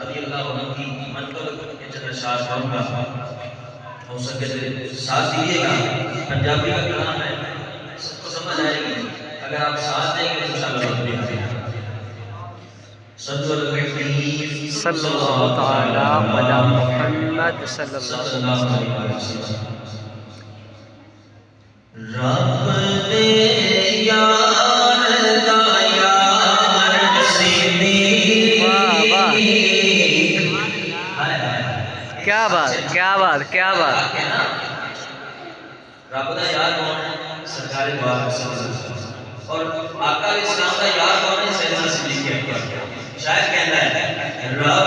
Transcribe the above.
रज़ियल्लाहु अन्हु की मनक़बत के चंद अशआर पढ़ूंगा, हो सके तो साथ दीजिएगा। पंजाबी का कलाम है, सबको समझ आएगी, अगर आप साथ देंगे तो इंशाअल्लाह भी आएगा। सल्लल्लाहु तआला अला मुहम्मद सल्लल्लाहु अलैहि वसल्लम। रब ने यार दा यार सिद्दीक। वाह वाह, क्या बात क्या बात क्या बात। रब दा यार कौन है? सरकार दो आलम और आका इस्लाम दा यार कौन है? सैयदना सिद्दीक़ अकबर। शायद कहता है रब